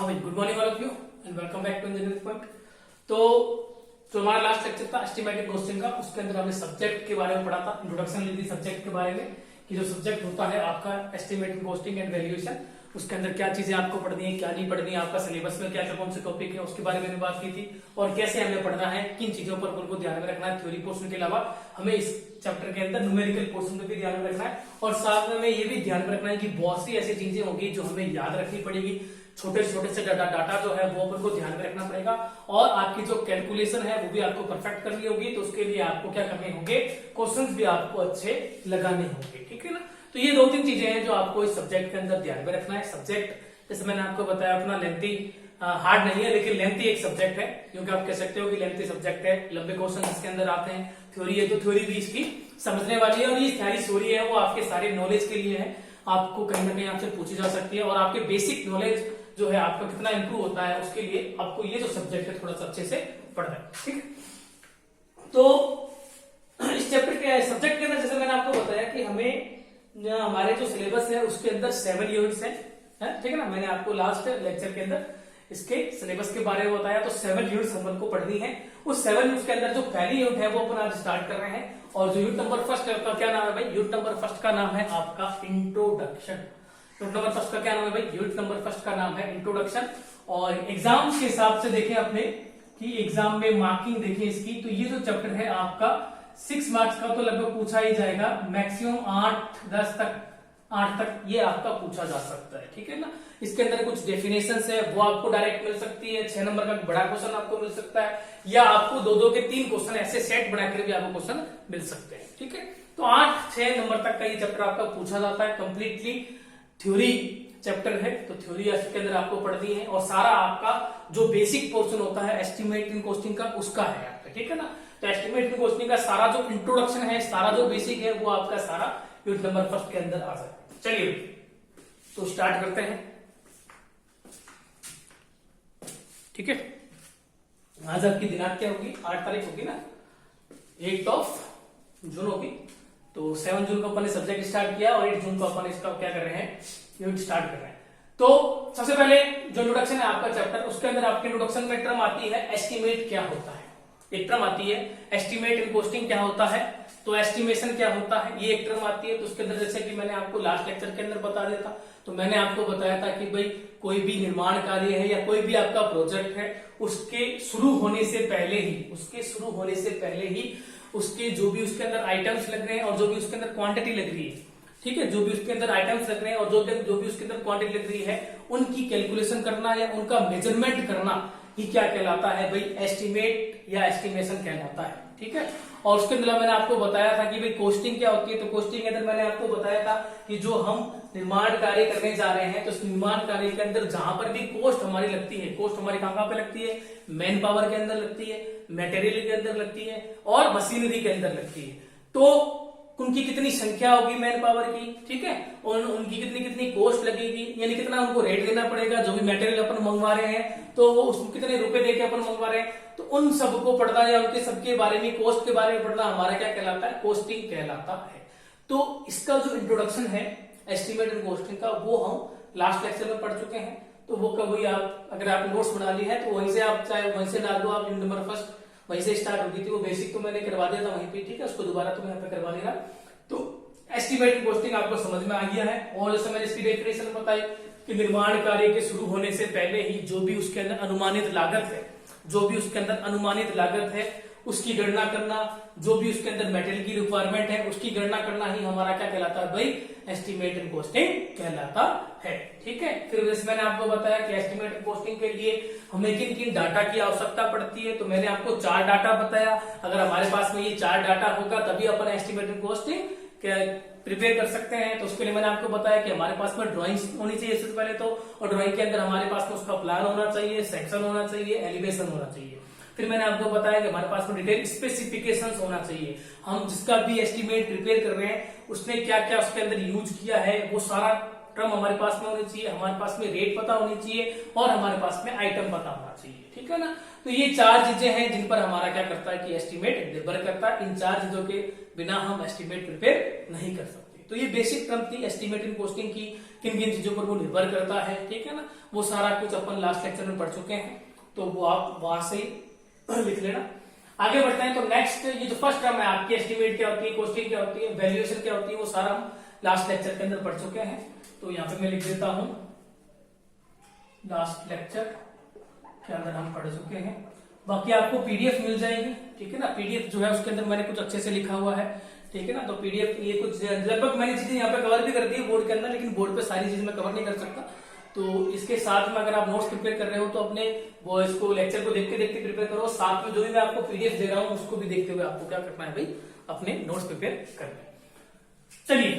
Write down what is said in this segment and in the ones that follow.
हाँ भाई, good morning all of you and welcome back to engineering point. तो जो हमारा लास्ट लेक्चर था एस्टिमेटेड कॉस्टिंग का, उसके अंदर हमने सब्जेक्ट के बारे में पढ़ा था, इंट्रोडक्शन ली थी सब्जेक्ट के बारे में कि जो सब्जेक्ट होता है आपका एस्टिमेटेड कॉस्टिंग एंड वैल्यूएशन, उसके अंदर क्या चीजें आपको पढ़नी है, क्या नहीं पढ़नी है, आपका सिलेबस में क्या क्या कौन से टॉपिक है, उसके बारे में बात की थी और कैसे हमें पढ़ना है, किन चीजों पर उनको ध्यान में रखना है। थ्योरी पोर्शन के अलावा हमें इस चैप्टर के अंदर न्यूमेरिकल पोर्शन में भी ध्यान में रखना है और साथ में हमें ये भी ध्यान में रखना है कि बहुत सी ऐसी चीजें होंगी जो हमें याद रखनी पड़ेगी। छोटे छोटे से डाटा जो है वो अपन को ध्यान में रखना पड़ेगा और आपकी जो कैलकुलेशन है वो भी आपको परफेक्ट करनी होगी। तो उसके लिए आपको क्या करने होंगे, क्वेश्चंस भी आपको अच्छे लगाने होंगे, ठीक है ना। तो ये दो तीन चीजें हैं जो आपको इस सब्जेक्ट के अंदर ध्यान में रखना है। सब्जेक्ट जैसे मैंने आपको बताया अपना लेंथी हार्ड नहीं है, लेकिन लेंथी एक सब्जेक्ट है, क्योंकि आप कह सकते हो कि लेंथी सब्जेक्ट है। लंबे क्वेश्चन इसके अंदर आते हैं, थ्योरी है तो थ्योरी भी इसकी समझने वाली है और ये सारी थ्योरी है वो आपके सारे नॉलेज के लिए है, आपको कहीं ना कहीं आपसे पूछी जा सकती है और आपके बेसिक नॉलेज जो है आपका कितना इंप्रूव होता है उसके लिए आपको ये जो सब्जेक्ट है थोड़ा सा अच्छे से पढ़ना है, ठीक है। तो इस चैप्टर के सब्जेक्ट के अंदर जैसे मैंने आपको बताया कि हमें हमारे जो सिलेबस है उसके अंदर 7 यूनिट्स है, ठीक है ना। मैंने आपको लास्ट लेक्चर के अंदर इसके सिलेबस के बारे में बताया। तो 7 यूनिट्स हम को पढ़नी है। उस 7 यूनिट्स के अंदर जो पहली यूनिट है वो अपन आज स्टार्ट कर रहे हैं और जो यूनिट नंबर फर्स्ट का क्या नाम है भाई, यूनिट नंबर फर्स्ट का नाम है आपका इंट्रोडक्शन। यूनिट नंबर फर्स्ट का क्या नाम है भाई, यूनिट नंबर फर्स्ट का नाम है इंट्रोडक्शन। और एग्जाम के हिसाब से देखें अपने कि एग्जाम में मार्किंग देखें इसकी, तो ये जो चैप्टर है आपका 6 मार्क्स का तो लगभग पूछा ही जाएगा, मैक्सिमम 8 तक ये आपका पूछा जा सकता है, ठीक है ना। इसके अंदर कुछ डेफिनेशंस है वो आपको डायरेक्ट मिल सकती है, 6 नंबर का बड़ा क्वेश्चन आपको मिल सकता है या आपको 2-2 के 3 क्वेश्चन ऐसे सेट बनाकर भी आपको क्वेश्चन मिल सकते हैं, ठीक है। तो 8-6 नंबर तक का ये चैप्टर आपका पूछा जाता है। कंप्लीटली थ्योरी चैप्टर है, तो थ्योरी के अंदर आपको पढ़नी है और सारा आपका जो बेसिक पोर्शन होता है एस्टिमेट इन कॉस्टिंग का उसका है आपका, ठीक है ना। तो एस्टिमेट इन कॉस्टिंग का सारा जो इंट्रोडक्शन है, सारा जो बेसिक है वो आपका सारा यूनिट नंबर फर्स्ट के अंदर आ जाए। चलिए तो स्टार्ट करते हैं, ठीक है। आज आपकी दिनांक क्या होगी, 8 तारीख होगी ना, 8 जून होगी। तो 7 जून को अपन ने सब्जेक्ट स्टार्ट किया और 8 जून को अपन इसका क्या कर रहे हैं, यूनिट स्टार्ट कर रहे हैं। तो सबसे पहले जो इंट्रोडक्शन है आपका चैप्टर, उसके अंदर आपके इंट्रोडक्शन में टर्म आती है एस्टिमेट क्या होता है। एक टर्म आती है एस्टिमेट इन कॉस्टिंग क्या होता है, तो एस्टिमेशन क्या होता है, ये एक टर्म आती है। तो उसके अंदर जैसे कि मैंने आपको लास्ट लेक्चर के अंदर बता दिया था, तो मैंने आपको बताया था कि भाई कोई भी निर्माण कार्य है या कोई भी आपका प्रोजेक्ट है, उसके शुरू होने से पहले ही उसके जो भी उसके अंदर आइटम्स लग रहे हैं और जो भी उसके अंदर क्वांटिटी लग रही है, ठीक है, जो भी उसके अंदर आइटम्स लग रहे हैं और जो भी उसके अंदर क्वांटिटी लग रही है, उनकी कैलकुलेशन करना या उनका मेजरमेंट करना ही क्या कहलाता है भाई, एस्टिमेट या एस्टिमेशन कहलाता है, ठीक है। और उसके अंदर मैंने आपको बताया था कि भाई कॉस्टिंग क्या होती है। तो कॉस्टिंग के अंदर मैंने आपको बताया था कि जो हम निर्माण कार्य करने जा रहे हैं, तो इस निर्माण कार्य के अंदर जहां पर भी कॉस्ट हमारी लगती है, कॉस्ट हमारी कहां पे लगती है, मैन पावर के अंदर लगती है, मटेरियल के अंदर लगती है और मशीनरी के अंदर लगती है। तो उनकी कितनी संख्या होगी मैन पावर की, ठीक है, और उनकी कितनी कॉस्ट लगेगी, यानी कितना उनको रेट देना पड़ेगा, जो भी मटेरियल अपन मंगवा रहे हैं तो वो उसको कितने रुपए देके अपन मंगवा रहे हैं, तो उन सबको पढ़ना या उनके सबके बारे में, कॉस्ट के बारे में पढ़ना हमारा क्या कहलाता है, कॉस्टिंग कहलाता है। तो इसका जो इंट्रोडक्शन है एस्टिमेट एंड कॉस्टिंग का, वो हम लास्ट लेक्चर में पढ़ चुके हैं। तो वो कभी आप अगर आप नोट्स बना ली है तो वहीं से आप चाहे वहीं से डाल दो, आप यूनिट नंबर फर्स्ट वहीं से स्टार्ट होगी थी, वो बेसिक तो मैंने करवा दिया था वहीं पे, ठीक है, उसको दोबारा तो मैं यहाँ पे करवा देना। तो एस्टिमेट कॉस्टिंग आपको समझ में आ गया है। और जैसे मैंने इसकी डेफिनेशन बताई कि निर्माण कार्य के शुरू होने से पहले ही जो भी उसके अंदर अनुमानित लागत है उसकी गणना करना, जो भी उसके अंदर मेटेरियल की रिक्वायरमेंट है उसकी गणना करना ही हमारा क्या कहलाता है भाई, एस्टिमेट एंड कॉस्टिंग कहलाता है, ठीक है। फिर जैसे मैंने आपको बताया कि एस्टिमेट एंड कॉस्टिंग के लिए हमें किन डाटा की आवश्यकता पड़ती है, तो मैंने आपको 4 डाटा बताया। अगर हमारे पास में ये 4 डाटा होगा तभी अपन एस्टिमेट एंड कॉस्टिंग प्रिपेयर कर सकते हैं। तो उसके लिए मैंने आपको बताया कि हमारे पास में ड्राइंग होनी चाहिए सबसे पहले तो, और ड्राइंग के अंदर हमारे पास में उसका प्लान होना चाहिए, सेक्शन होना चाहिए, एलिवेशन होना चाहिए। फिर मैंने आपको बताया कि हमारे पास में डिटेल स्पेसिफिकेशंस होना चाहिए, हम जिसका भी एस्टिमेट प्रिपेयर कर रहे हैं उसने क्या क्या उसके अंदर यूज किया है वो सारा टर्म हमारे पास में होनी चाहिए, हमारे पास में रेट पता होनी चाहिए और हमारे पास में आइटम पता होना चाहिए, ठीक है ना। तो ये 4 चीजें हैं जिन पर हमारा क्या करता है कि एस्टिमेट निर्भर करता है। इन 4 चीजों के बिना हम एस्टिमेट प्रिपेयर नहीं कर सकते, तो ये बेसिक टर्म थी एस्टिमेट इन कॉस्टिंग की, किन किन चीजों पर वो निर्भर करता है, ठीक है ना। वो सारा कुछ अपन लास्ट लेक्चर में पढ़ चुके हैं, तो वो आप वहां से लिख लेना। आगे बढ़ते हैं। तो नेक्स्ट, ये जो फर्स्ट टर्म है आपकी, एस्टिमेट क्या होती है, कॉस्टिंग क्या होती है, वैल्यूएशन क्या होती है, वो सारा हम लास्ट लेक्चर के अंदर पढ़ चुके हैं। तो यहाँ पे मैं लिख देता हूं, लास्ट लेक्चर के अंदर हम पढ़ चुके हैं। बाकी आपको पीडीएफ मिल जाएगी, ठीक है ना। पीडीएफ जो है उसके अंदर मैंने कुछ अच्छे से लिखा हुआ है, ठीक है ना। तो पीडीएफ ये कुछ लगभग मैंने चीजें यहाँ पे कवर भी कर दी है बोर्ड के अंदर, लेकिन बोर्ड पे सारी चीजें मैं कवर नहीं कर सकता। तो इसके साथ में अगर आप नोट्स प्रिपेयर कर रहे हो तो अपने वो इसको लेक्चर को देखते देखते प्रिपेयर करो, साथ में जो भी मैं आपको पीडीएफ दे रहा हूँ उसको भी देखते हुए आपको क्या करना है भाई, अपने नोट्स प्रिपेयर करना है। चलिए,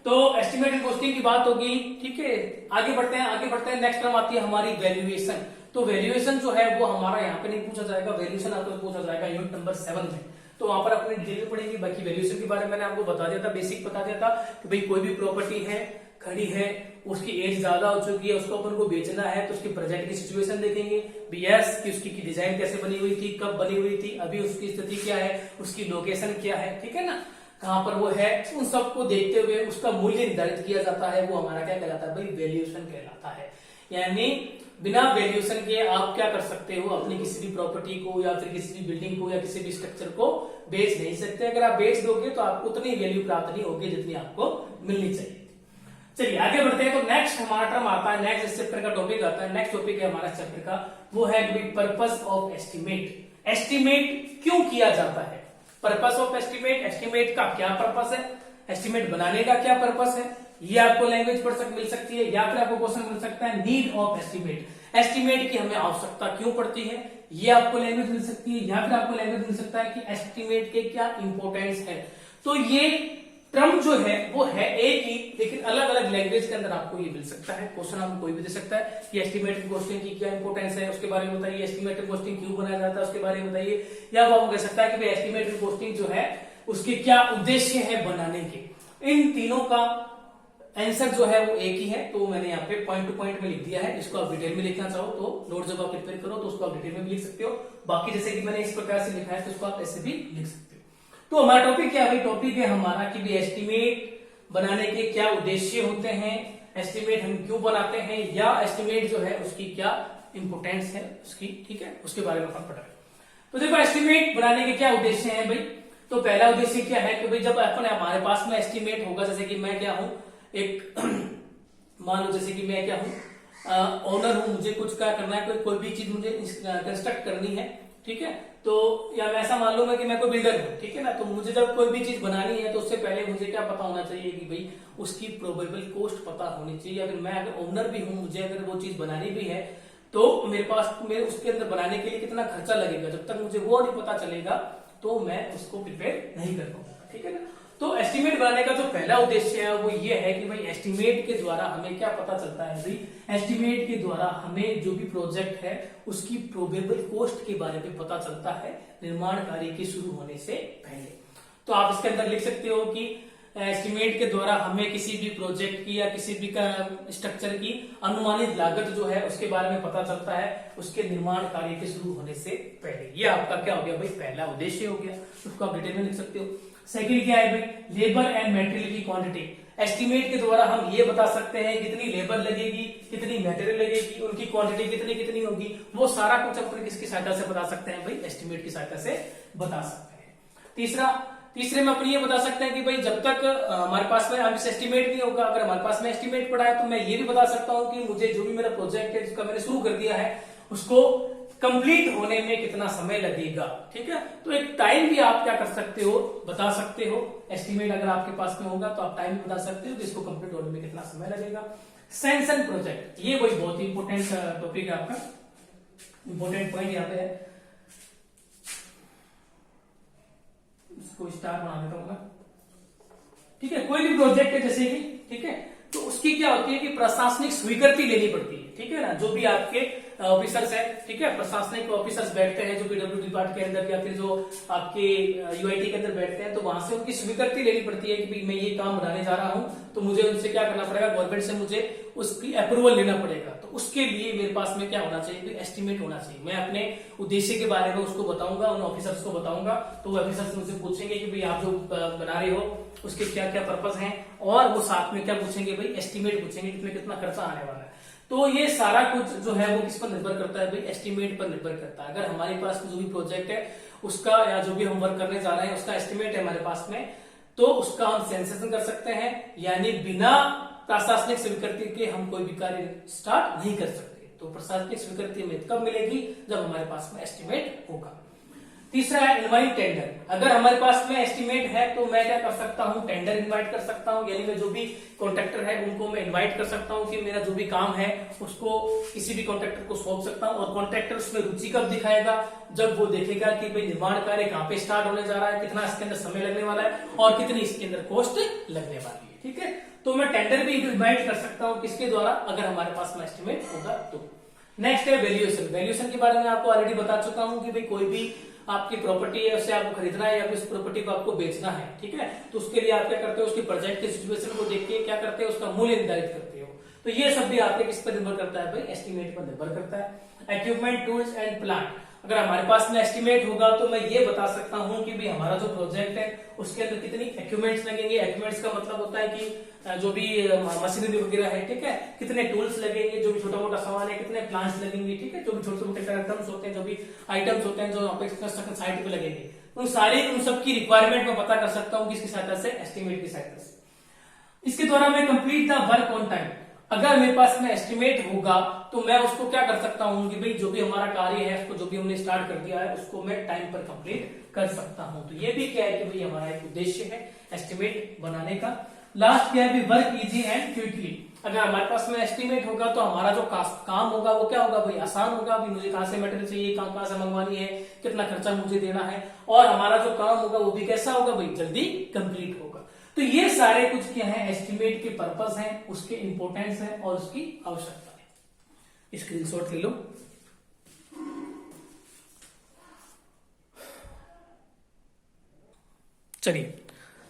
तो एस्टिमेट इन कॉस्टिंग की बात होगी, ठीक है। आगे बढ़ते हैं। नेक्स्ट टर्म आती है हमारी वैल्यूएशन। तो वैल्यूएशन जो है वो हमारा यहाँ पे नहीं पूछा जाएगा, वैल्यूएशन आपको पूछा जाएगा यूनिट नंबर 7 में। तो वहां पर अपनी डिटेल पढ़ेंगे। बाकी वैल्यूएशन के बारे में मैंने आपको बता दिया था, बेसिक बता दिया था कि भाई कोई भी प्रॉपर्टी है, खड़ी है, उसकी एज ज्यादा हो चुकी है, उसको अपन को बेचना है, तो उसकी प्रेजेंट की सिचुएशन देखेंगे, बीएस की उसकी डिजाइन कैसे बनी हुई थी, कब बनी हुई थी, अभी उसकी स्थिति क्या है, उसकी लोकेशन क्या है, ठीक है ना, कहां पर वो है, उन सबको देखते हुए उसका मूल्य निर्धारित किया जाता है। वो हमारा क्या कहलाता है भाई, वैल्यूएशन कहलाता है। यानी बिना वैल्यूएशन के आप क्या कर सकते हो, अपनी किसी भी प्रॉपर्टी को या फिर किसी भी बिल्डिंग को या किसी भी स्ट्रक्चर को बेच नहीं सकते। अगर आप बेच दोगे तो आपको उतनी वैल्यू प्राप्त नहीं होगी जितनी आपको मिलनी चाहिए। चलिए आगे बढ़ते हैं। तो नेक्स्ट हमारा टर्म आता है, नेक्स्ट चैप्टर का टॉपिक आता है, नेक्स्ट टॉपिक है हमारा चैप्टर का, वो है पर्पस ऑफ एस्टिमेट। एस्टिमेट क्यों किया जाता है, पर्पस ऑफ एस्टिमेट, एस्टिमेट का क्या पर्पस है, एस्टिमेट बनाने का क्या पर्पस है, ये आपको लैंग्वेज मिल सकती है, या फिर आपको क्वेश्चन मिल सकता है नीड ऑफ एस्टिमेट, एस्टिमेट की हमें आवश्यकता क्यों पड़ती है, ये आपको लैंग्वेज मिल सकती है, या फिर आपको लैंग्वेज मिल सकता है कि एस्टिमेट के क्या इंपॉर्टेंस है। तो ये टर्म जो है वो है एक ही, लेकिन अलग अलग लैंग्वेज के अंदर आपको ये मिल सकता है। क्वेश्चन आपको कोई भी दे सकता है कि एस्टिमेटेड कॉस्टिंग की क्या इंपॉर्टेंस है, उसके बारे में बताइए, एस्टिमेटेड कॉस्टिंग क्यों बनाया जाता है उसके बारे में बताइए, या वो आपको कह सकता है कि भाई एस्टिमेटेड कॉस्टिंग जो है उसके क्या उद्देश्य है बनाने के। इन तीनों का आंसर जो है वो एक ही है। तो मैंने यहाँ पे पॉइंट टू पॉइंट में लिख दिया है। इसको आप डिटेल में लिखना चाहो तो नोट जब आप प्रिपेयर करो तो उसको आप डिटेल में भी लिख सकते हो। बाकी जैसे कि मैंने इस प्रकार से लिखा है तो उसको आप ऐसे भी लिख सकते हो। तो हमारा टॉपिक क्या है भाई, टॉपिक है हमारा कि एस्टिमेट बनाने के क्या उद्देश्य होते हैं, एस्टिमेट हम क्यों बनाते हैं, या एस्टिमेट जो है उसकी क्या इंपोर्टेंस है उसकी, ठीक है, उसके बारे में हम पढ़ रहे हैं। तो देखो एस्टिमेट बनाने के क्या उद्देश्य हैं भाई। तो पहला उद्देश्य क्या है कि भाई जब अपन हमारे पास में एस्टिमेट होगा, जैसे कि मैं क्या हूं, एक मान लो जैसे कि मैं क्या हूं, ओनर हूं, मुझे कुछ क्या करना है, कोई भी चीज मुझे कंस्ट्रक्ट करनी है, ठीक है। तो या मैं ऐसा मान लूंगा कि मैं कोई बिल्डर हूं, ठीक है ना। तो मुझे जब कोई भी चीज बनानी है तो उससे पहले मुझे क्या पता होना चाहिए कि भाई उसकी प्रोबेबल कॉस्ट पता होनी चाहिए। अगर मैं अगर ओनर भी हूं, मुझे अगर वो चीज बनानी भी है तो मेरे पास मेरे उसके अंदर बनाने के लिए कितना खर्चा लगेगा, जब तक मुझे वो नहीं पता चलेगा तो मैं उसको प्रिपेयर नहीं कर पाऊंगा, ठीक है ना। तो एस्टिमेट बनाने का जो पहला उद्देश्य है वो ये है कि भाई एस्टिमेट के द्वारा हमें क्या पता चलता है भाई, एस्टिमेट के द्वारा हमें जो भी प्रोजेक्ट है उसकी प्रोबेबल कॉस्ट के बारे में पता चलता है निर्माण कार्य के शुरू होने से पहले। तो आप इसके अंदर लिख सकते हो कि एस्टिमेट के द्वारा हमें किसी भी प्रोजेक्ट की या किसी भी स्ट्रक्चर की अनुमानित लागत जो है उसके बारे में पता चलता है उसके निर्माण कार्य के शुरू होने से पहले। ये आपका क्या हो गया भाई, पहला उद्देश्य हो गया, उसको आप डिटेल में लिख सकते हो। सेकंड क्या है भाई, लेबर एंड मटेरियल की क्वांटिटी। एस्टिमेट के द्वारा हम ये बता सकते हैं कितनी लेबर लगेगी, कितनी मटेरियल लगेगी, उनकी क्वांटिटी कितनी कितनी होगी, वो सारा कुछ अपन किसकी सहायता से बता सकते हैं भाई, एस्टिमेट की सहायता से बता सकते हैं। तीसरे में अपन ये बता सकते हैं कि भाई जब तक हमारे पास में एस्टिमेट नहीं होगा, अगर हमारे पास में एस्टिमेट पड़ा है तो मैं ये भी बता सकता हूँ कि मुझे जो भी मेरा प्रोजेक्ट है जिसका मैंने शुरू कर दिया है उसको कंप्लीट होने में कितना समय लगेगा, ठीक है। तो एक टाइम भी आप क्या कर सकते हो, बता सकते हो। एस्टिमेट अगर आपके पास में होगा तो आप टाइम बता सकते हो कि इसको कंप्लीट होने में कितना समय लगेगा। सैंक्शन प्रोजेक्ट, ये वही बहुत ही इंपॉर्टेंट टॉपिक है आपका, इंपॉर्टेंट पॉइंट यहाँ पे है, इसको स्टार बना देता हूं मैं, ठीक है। कोई भी प्रोजेक्ट है जैसे कि, ठीक है, तो उसकी क्या होती है कि प्रशासनिक स्वीकृति लेनी पड़ती है, ठीक है ना। जो भी आपके ऑफिसर्स है, ठीक है, प्रशासनिक ऑफिसर्स बैठते हैं जो पीडब्ल्यू डिपार्ट के अंदर या फिर जो आपके यूआईटी के अंदर बैठते हैं, तो वहां से उनकी स्वीकृति लेनी पड़ती है कि भाई मैं ये काम बनाने जा रहा हूं, तो मुझे उनसे क्या करना पड़ेगा, गवर्नमेंट से मुझे उसकी अप्रूवल लेना पड़ेगा। तो उसके लिए मेरे पास में क्या होना चाहिए, एस्टिमेट होना चाहिए। मैं अपने उद्देश्य के बारे में उसको बताऊंगा, उन ऑफिसर्स को बताऊंगा, तो वो ऑफिसर्स मुझसे पूछेंगे कि भाई आप जो बना रहे हो उसके क्या क्या पर्पस हैं, और वो साथ में क्या पूछेंगे, भाई एस्टिमेट पूछेंगे कितने कितना खर्चा आने वाला है। तो ये सारा कुछ जो है वो किस पर निर्भर करता है, भाई एस्टिमेट पर निर्भर करता है। अगर हमारे पास जो भी प्रोजेक्ट है उसका या जो भी हम वर्क करने जा रहे हैं उसका एस्टिमेट है हमारे पास में, तो उसका हम सेंसेशन कर सकते हैं, यानी बिना प्रशासनिक स्वीकृति के हम कोई भी कार्य स्टार्ट नहीं कर सकते। तो प्रशासनिक स्वीकृति हमें कब मिलेगी, जब हमारे पास में एस्टिमेट होगा। तीसरा है इनवाइट टेंडर। अगर हमारे पास में एस्टिमेट है तो मैं क्या कर सकता हूं, टेंडर इनवाइट कर सकता हूं, यानी मैं जो भी कॉन्ट्रैक्टर है उनको मैं इनवाइट कर सकता हूं कि मेरा जो भी काम है उसको किसी भी कॉन्ट्रैक्टर को सौंप सकता हूं, और कॉन्ट्रैक्टर उसमें रुचि कब दिखाएगा, जब वो देखेगा कि भाई निर्माण कार्य कहां पे स्टार्ट होने जा रहा है, कितना इसके अंदर समय लगने वाला है और कितनी इसके अंदर कॉस्ट लगने वाली है, ठीक है। तो मैं टेंडर भी इनवाइट कर सकता हूं, किसके द्वारा, अगर हमारे पास में एस्टिमेट होगा तो। नेक्स्ट है वैल्यूएशन। वैल्यूएशन के बारे में आपको ऑलरेडी बता चुका हूं कि भाई कोई भी आपकी प्रॉपर्टी है उसे आपको खरीदना है या फिर उस प्रॉपर्टी को आपको बेचना है, ठीक है, तो उसके लिए आप क्या करते हो, उसकी प्रोजेक्ट की सिचुएशन को देख के क्या करते हो, उसका मूल्य निर्धारित करते हो। तो ये सब भी आपके किस पर निर्भर करता है, भाई एस्टिमेट पर निर्भर करता है। Equipment, tools and plant. अगर हमारे पास में एस्टिमेट होगा तो मैं ये बता सकता हूं कि भाई हमारा जो प्रोजेक्ट है उसके अंदर कितनी इक्विपमेंट्स लगेंगे। इक्विपमेंट्स का मतलब होता है कि जो भी मशीनरी वगैरह है, ठीक है, कितने टूल्स लगेंगे, जो भी छोटा मोटा सामान है, कितने प्लांट्स लगेंगे, ठीक है, जो भी छोटे मोटे आइटम्स होते हैं, जो भी आइटम्स होते हैं जो कंस्ट्रक्शन साइट पे लगेंगे, उन सारे उन सब की रिक्वायरमेंट में पता कर सकता हूँ किसकी सहायता से, एस्टिमेट की सहायता से। इसके द्वारा मैं complete the work on time. अगर मेरे पास में एस्टिमेट होगा तो मैं उसको क्या कर सकता हूं कि भाई जो भी हमारा कार्य है उसको जो भी हमने स्टार्ट कर दिया है उसको मैं टाइम पर कंप्लीट कर सकता हूं। तो ये भी क्या है कि भाई हमारा एक उद्देश्य है एस्टिमेट बनाने का। लास्ट क्या है, वर्क इजी एंड क्विकली। अगर हमारे पास में एस्टिमेट होगा तो हमारा जो काम होगा वो क्या होगा, भाई आसान होगा। भाई मुझे कहां से मटेरियल चाहिए, कहां से मंगवानी है, कितना खर्चा मुझे देना है, और हमारा जो काम होगा वो भी कैसा होगा, भाई जल्दी कंप्लीट होगा। तो ये सारे कुछ क्या है, एस्टिमेट के पर्पस हैं, उसके इंपोर्टेंस है और उसकी आवश्यकता है। स्क्रीनशॉट ले लो। चलिए,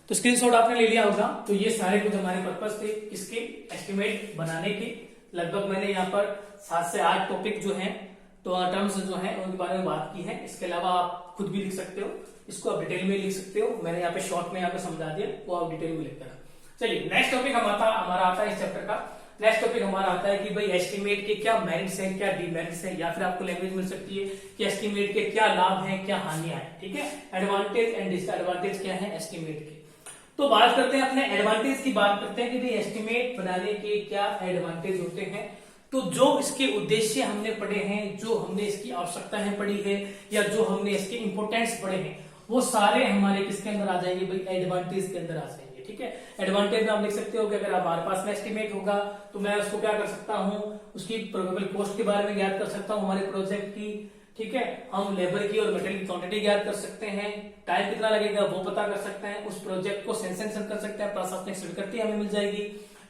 तो स्क्रीनशॉट आपने ले लिया होगा। तो ये सारे कुछ हमारे पर्पस थे इसके एस्टिमेट बनाने के। लगभग मैंने यहाँ पर 7 से 8 टॉपिक जो हैं तो टर्म्स जो हैं उनके बारे में बात की है। इसके अलावा आप खुद भी लिख सकते हो, इसको आप डिटेल में लिख सकते हो। मैंने यहाँ पे शॉर्ट में यहाँ पे समझा दिया, वो आप डिटेल में लिख देना। चलिए नेक्स्ट टॉपिक हमारा आता है इस चैप्टर का। नेक्स्ट टॉपिक हमारा आता है कि भाई एस्टिमेट के क्या मेरिट्स हैं, क्या डिमेरिट्स हैं, या फिर आपको लैंग्वेज मिल सकती है कि एस्टिमेट के क्या लाभ हैं, क्या हानियां हैं, ठीक है। एडवांटेज एंड डिसएडवांटेज क्या है एस्टिमेट के। तो बात करते हैं अपने एडवांटेज की, बात करते हैं कि भाई एस्टिमेट बनाने के क्या एडवांटेज होते हैं। तो जो इसके उद्देश्य हमने पढ़े हैं, जो हमने इसकी आवश्यकताएं पढ़ी है, या जो हमने इसके इंपोर्टेंस पढ़े हैं, वो सारे हमारे किसके अंदर आ जाएंगे, भाई एडवांटेज के अंदर आ जाएंगे, ठीक है। एडवांटेज में आप लिख सकते हो कि अगर हमारे पास में एस्टिमेट होगा तो मैं उसको क्या कर सकता हूँ, उसकी प्रोबेबल कॉस्ट के बारे में ज्ञात कर सकता हूँ हमारे प्रोजेक्ट की, ठीक है। हम लेबर की और मटेरियल की क्वांटिटी ज्ञात कर सकते हैं, टाइम कितना लगेगा वो पता कर सकते हैं, उस प्रोजेक्ट को सेंसेशन कर सकते हैं, प्रशासनिक स्वीकृति हमें मिल जाएगी,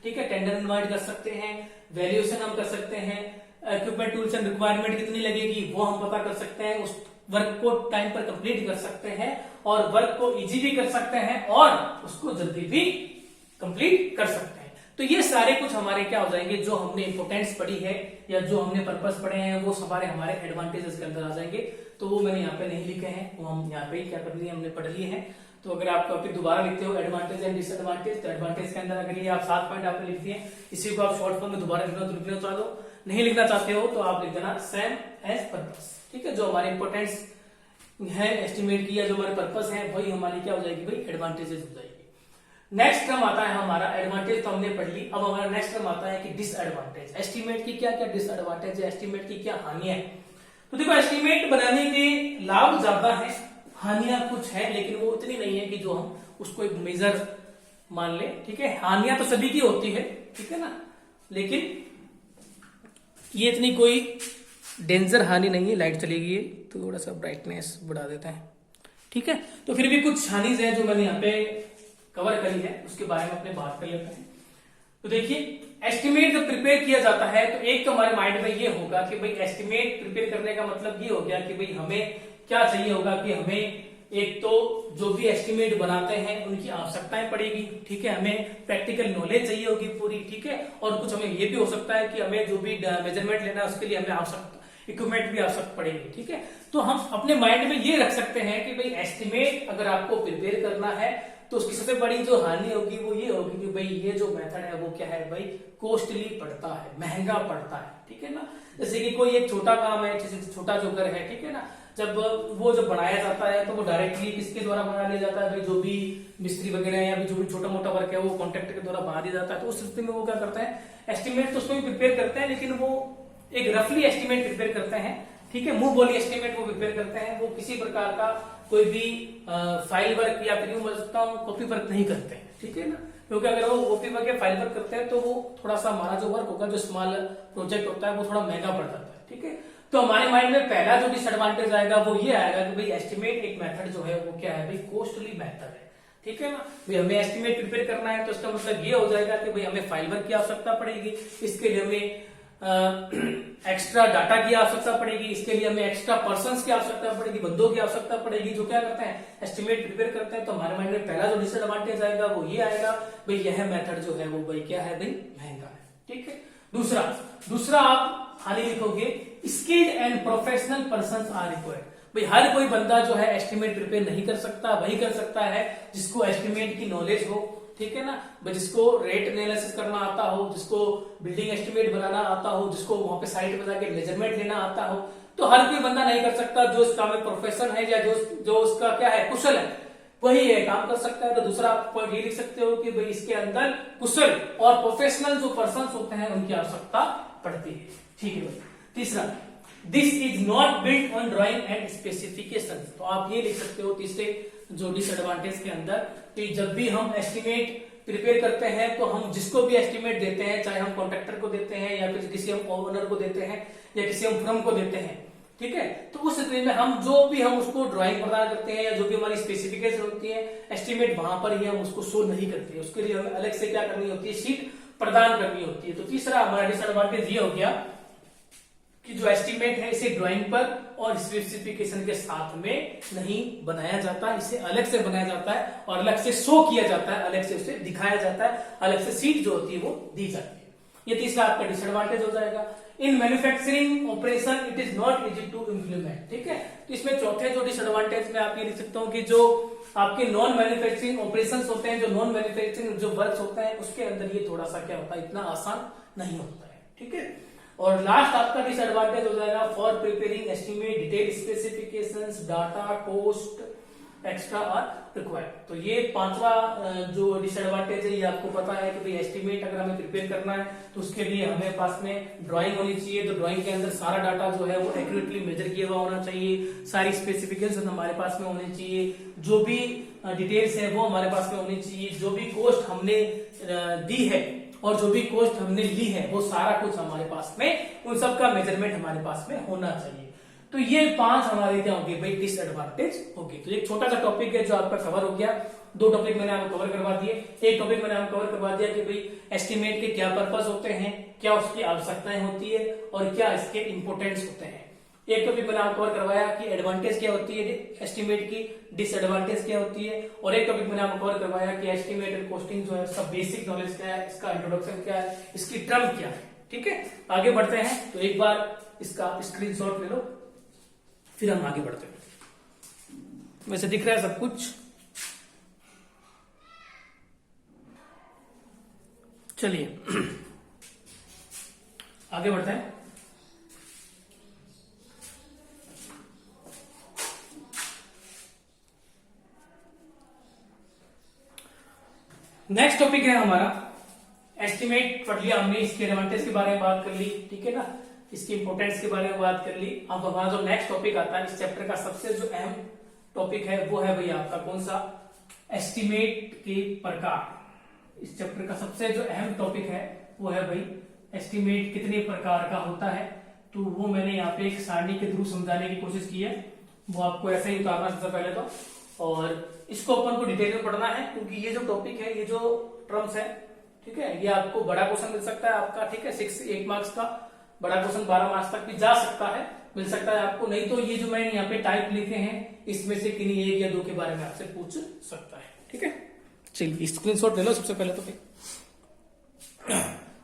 ठीक है। टेंडर इनवाइट कर सकते हैं, वैल्यूएशन हम कर सकते हैं, इक्विपमेंट टूल्स एंड रिक्वायरमेंट कितनी लगेगी वो हम पता कर सकते हैं, उस वर्क को टाइम पर कंप्लीट कर सकते हैं, और वर्क को इजी भी कर सकते हैं, और उसको जल्दी भी कंप्लीट कर सकते हैं। तो ये सारे कुछ हमारे क्या हो जाएंगे, जो हमने इंपोर्टेंस पढ़ी है या जो हमने पर्पस पढ़े हैं वो हमारे एडवांटेजेस के अंदर आ जाएंगे। तो वो मैंने यहाँ पे नहीं लिखे हैं, वो हम यहाँ पे ही क्या कर लिए, हमने पढ़ लिए हैं। तो अगर आप टॉपिक दोबारा लिखते हो एडवांटेज एंड डिसएडवांटेज, तो एडवांटेज के अंदर अगर ये आप 7 पॉइंट आपने लिख दिए, इसी को आप शॉर्ट फॉर्म में दोबारा लिखना तो लिखना चाह दो, नहीं लिखना चाहते हो तो आप लिख देना सेम एज पर्पस, ठीक है। जो हमारे इंपोर्टेंस है एस्टिमेट की या जो हमारे पर्पस है वही हमारी क्या हो जाएगी, भाई एडवांटेजेस हो जाएगी। नेक्स्ट टर्म आता है हमारा, एडवांटेज तो हमने पढ़ ली, अब हमारा नेक्स्ट टर्म आता है कि डिसएडवांटेज। एस्टिमेट की क्या क्या डिसएडवांटेज है, एस्टिमेट की क्या हानियां है। तो देखो एस्टिमेट बनाने के लाभ ज्यादा है, हानियां कुछ है लेकिन वो इतनी नहीं है कि जो हम उसको एक मेजर मान ले, ठीक है। हानियां तो सभी की होती है, ठीक है ना, लेकिन ये इतनी कोई डेंजर हानि नहीं है। लाइट चलेगी तो थोड़ा सा ब्राइटनेस बढ़ा देता है, ठीक है। तो फिर भी कुछ हानिज है जो मैंने यहाँ पे कवर करी है, उसके बारे में अपने बात कर लेते हैं। तो देखिए एस्टिमेट जब प्रिपेयर किया जाता है तो एक तो हमारे माइंड में ये होगा कि भाई एस्टिमेट प्रिपेयर करने का मतलब ये हो गया कि भाई हमें क्या चाहिए होगा कि हमें एक तो जो भी एस्टिमेट बनाते हैं उनकी आवश्यकताएं पड़ेगी, ठीक है, हमें प्रैक्टिकल नॉलेज चाहिए होगी पूरी, ठीक है, और कुछ हमें ये भी हो सकता है कि हमें जो भी मेजरमेंट लेना है उसके लिए हमें आवश्यकता इक्विपमेंट भी आवश्यक पड़ेगी, ठीक है। तो हम अपने माइंड में ये रख सकते हैं कि भाई एस्टिमेट अगर आपको प्रिपेयर करना है तो उसकी सबसे बड़ी जो हानि होगी वो ये होगी कि भाई ये जो मेथड है वो क्या है भाई, कॉस्टली पड़ता है, महंगा पड़ता है, ठीक है ना। जैसे कि कोई एक छोटा काम है, जैसे छोटा जो घर है, ठीक है ना, जब वो जब बनाया जाता है तो वो डायरेक्टली किसके द्वारा बना लिया जाता है भाई, जो भी मिस्त्री वगैरह है या जो भी छोटा मोटा वर्क है वो कॉन्ट्रैक्टर के द्वारा बना दिया जाता है। तो उस स्थिति में वो क्या करते हैं, एस्टिमेट तो उसमें प्रिपेयर करते हैं लेकिन वो एक रफली एस्टिमेट प्रिपेयर करते हैं, ठीक है, मुंह बोली एस्टिमेट वो प्रिपेयर करते हैं, वो किसी प्रकार का कोई भी फाइल वर्क या फिर यूं बोल सकता हूं कॉपी वर्क नहीं करते हैं, ठीक है ना, क्योंकि अगर वो कॉपी वर्क या फाइल वर्क करते हैं तो वो थोड़ा सा हमारा जो वर्क होगा, जो स्मॉल प्रोजेक्ट होता है वो थोड़ा महंगा पड़ जाता है, ठीक है। तो हमारे माइंड में पहला जो डिसएडवांटेज आएगा वो ये आएगा कि भाई एस्टिमेट एक मेथड जो है वो क्या है भाई, कॉस्टली मेथड है, ठीक है ना। भाई हमें एस्टिमेट प्रिपेयर करना है तो इसका मतलब ये हो जाएगा कि भाई हमें फाइल वर्क की आवश्यकता पड़ेगी, इसके लिए हमें एक्स्ट्रा डाटा की आवश्यकता पड़ेगी, इसके लिए हमें एक्स्ट्रा पर्संस की आवश्यकता पड़ेगी, बंदों की आवश्यकता पड़ेगी जो क्या करते हैं, एस्टिमेट प्रिपेयर करते हैं। तो हमारे माइंड में पहला जो डिसएडवांटेज आएगा वो ये आएगा भाई यह मेथड जो है वो भाई क्या है भाई, महंगा है, ठीक है। दूसरा आप हानि लिखोगे, skilled and professional persons are required. भाई हर कोई बंदा जो है एस्टिमेट प्रिपेयर नहीं कर सकता, वही कर सकता है जिसको एस्टिमेट की नॉलेज हो, ठीक है ना, जिसको रेट एनालिसिस करना आता हो, जिसको बिल्डिंग एस्टिमेट बनाना आता हो, जिसको वहां पे साइट पे जाके मेजरमेंट लेना आता हो। तो हर कोई बंदा नहीं कर सकता, जो इस काम में प्रोफेशन है या जो उसका क्या है कुशल है वही है काम कर सकता है। तो दूसरा आप ये लिख सकते हो कि भाई इसके अंदर कुशल और प्रोफेशनल जो पर्सन होते हैं उनकी आवश्यकता पड़ती है, ठीक है भाई। तीसरा, this is not built on drawing and specification. तो आप ये लिख सकते हो तीसरे जो डिसएडवांटेज के अंदर कि जब भी हम एस्टिमेट प्रिपेयर करते हैं तो हम जिसको भी एस्टिमेट देते हैं, चाहे हम कॉन्ट्रैक्टर को देते हैं या फिर किसी हम ओनर को देते हैं या किसी हम फर्म को देते हैं, ठीक है, तो उस स्थिति में हम जो भी हम उसको ड्राइंग प्रदान करते हैं या जो भी हमारी स्पेसिफिकेशन होती है एस्टिमेट वहां पर ही हम उसको शो नहीं करते हैं, उसके लिए हमें अलग से क्या करनी होती है, शीट प्रदान करनी होती है। तो तीसरा हमारा डिसएडवांटेज ये हो गया कि जो एस्टिमेट है इसे ड्राइंग पर और स्पेसिफिकेशन के साथ में नहीं बनाया जाता, इसे अलग से बनाया जाता है और अलग से शो किया जाता है, अलग से उसे दिखाया जाता है, अलग से शीट जो होती है वो दी जाती है। ये तीसरा आपका डिसएडवांटेज हो जाएगा। In manufacturing operation it is not easy to implement, ठीक है। तो इसमें चौथे जो डिसएडवांटेज में आप ये लिख सकता हूं कि जो आपके नॉन मैन्युफैक्चरिंग ऑपरेशंस होते हैं, जो नॉन मैन्युफैक्चरिंग जो वर्क्स होते हैं उसके अंदर ये थोड़ा सा क्या होता है, इतना आसान नहीं होता है, ठीक है। और लास्ट आपका डिसएडवांटेज हो जाएगा for preparing estimate detail specifications data cost extra are required. तो ये पांचवा जो डिसएडवांटेज है ये आपको पता है कि भाई एस्टिमेट अगर हमें प्रिपेयर करना है तो उसके लिए हमें पास में ड्राइंग होनी चाहिए। तो ड्राइंग के अंदर सारा डाटा जो है वो एक्यूरेटली मेजर किया हुआ होना चाहिए, सारी स्पेसिफिकेशन हमारे पास में होनी चाहिए, जो भी डिटेल्स है वो हमारे पास में होनी चाहिए, जो भी कॉस्ट हमने दी है और जो भी कॉस्ट हमने ली है वो सारा कुछ हमारे पास में, उन सब का मेजरमेंट हमारे पास में होना चाहिए। तो ये 5 हमारे क्या होंगे भाई, डिसएडवांटेज होगी। तो एक छोटा सा टॉपिक है जो आपका कवर हो गया। 2 टॉपिक मैंने आपको कवर करवा दिए। एक टॉपिक मैंने आपको कवर करवा दिया कि भाई एस्टिमेट के क्या पर्पस होते हैं, क्या उसकी आवश्यकताएं होती है और क्या इसके इंपोर्टेंस होते हैं। एक टॉपिक मैंने आपको कवर करवाया कि एडवांटेज क्या होती है एस्टिमेट की, डिसएडवांटेज क्या होती है, और एक टॉपिक मैंने आपको कवर करवाया कि एस्टिमेट एंड कॉस्टिंग जो है सब बेसिक नॉलेज क्या है, इसका इंट्रोडक्शन क्या है, इसकी टर्म क्या है, ठीक है। आगे बढ़ते हैं। तो एक बार इसका स्क्रीनशॉट ले लो फिर हम आगे बढ़ते हैं। वैसे दिख रहा है सब कुछ, चलिए आगे बढ़ते हैं। नेक्स्ट टॉपिक है हमारा एस्टिमेट। पढ़ लिया हमने, इसके एडवांटेज के बारे में बात कर ली, ठीक है ना, इसकी इंपोर्टेंस के बारे में बात कर ली। अब हमारा जो नेक्स्ट टॉपिक आता है इस चैप्टर का सबसे जो अहम टॉपिक है वो है भाई आपका कौन सा, एस्टिमेट के प्रकार। इस चैप्टर का सबसे जो अहम टॉपिक है वो है भाई एस्टिमेट कितने प्रकार का होता है। तो वो मैंने यहाँ पे एक सारणी के थ्रू समझाने की कोशिश की है, वो आपको ऐसे ही उतारना सबसे पहले तो, और इसको अपन को डिटेल में पढ़ना है क्योंकि ये जो टॉपिक है, ये जो टर्म्स है, ठीक है, ये आपको बड़ा क्वेश्चन मिल सकता है आपका, ठीक है, 8 मार्क्स का बड़ा क्वेश्चन 12 मार्क्स तक भी जा सकता है, मिल सकता है आपको। नहीं तो ये जो मैंने यहाँ पे टाइप लिखे हैं इसमें से किन्हीं 1 या 2 के बारे में आपसे पूछ सकता है, ठीक है। चलिए स्क्रीनशॉट ले लो सबसे पहले तो फिर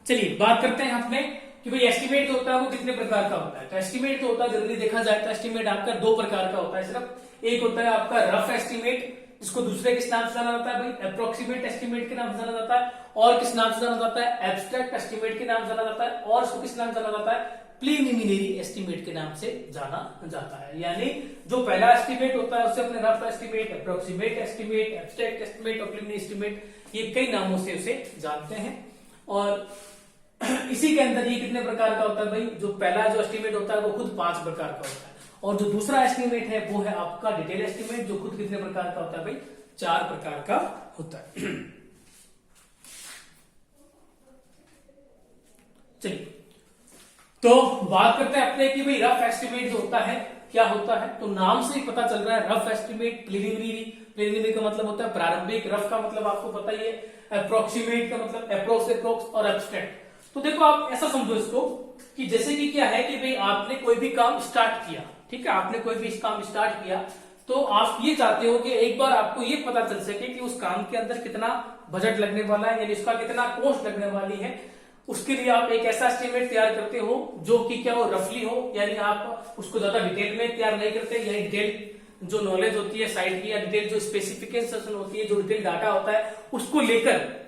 चलिए बात करते हैं यहाँ पे कि भाई एस्टिमेट जो होता है वो कितने प्रकार का होता है। तो एस्टिमेट जो होता है जनरली देखा जाए तो एस्टिमेट आपका 2 प्रकार का होता है सिर्फ। एक होता है आपका रफ एस्टिमेट, जिसको दूसरे किस नाम से जाना जाता है भाई, अप्रोक्सीमेट एस्टिमेट के नाम से जाना जाता है, और किस नाम से जाना जाता है, एब्स्ट्रैक्ट एस्टिमेट के नाम से जाना जाता है, और इसको किस नाम से जाना जाता है, प्रीलिमिनरी एस्टिमेट के नाम से जाना जाता है। यानी जो पहला एस्टिमेट होता है उसे अपने rough estimate, approximate estimate, abstract estimate और प्रीलिमिनरी एस्टिमेट, ये कई नामों से उसे जानते हैं। और इसी के अंदर ये कितने प्रकार का होता है भाई, जो पहला जो एस्टिमेट होता है वो खुद 5 प्रकार का होता है, और जो दूसरा एस्टिमेट है वो है आपका डिटेल एस्टिमेट, जो खुद कितने प्रकार का होता है भाई, 4 प्रकार का होता है। चलिए तो बात करते हैं अपने कि भाई रफ एस्टिमेट जो होता है क्या होता है। तो नाम से ही पता चल रहा है रफ एस्टिमेट, प्रीलिमिनरी का मतलब होता है प्रारंभिक, रफ का मतलब आपको पता ही है, अप्रोक्सीमेट का मतलब अप्रोक्स और एब्स्ट्रैक्ट। तो देखो आप ऐसा समझो इसको कि जैसे कि क्या है कि भाई आपने कोई भी काम स्टार्ट किया, ठीक है, आपने कोई भी काम स्टार्ट किया, तो आप ये चाहते हो कि एक बार आपको ये पता चल सके कि उस काम के अंदर कितना बजट लगने वाला है, यानी इसका कितना कॉस्ट लगने वाली है। उसके लिए आप एक ऐसा एस्टिमेट तैयार करते हो जो कि क्या हो, रफली हो, यानी आप उसको ज्यादा डिटेल में तैयार नहीं करते, यानी डिटेल जो नॉलेज होती है साइट की, या डिटेल जो स्पेसिफिकेशन होती है, जो डिटेल डाटा होता है, उसको लेकर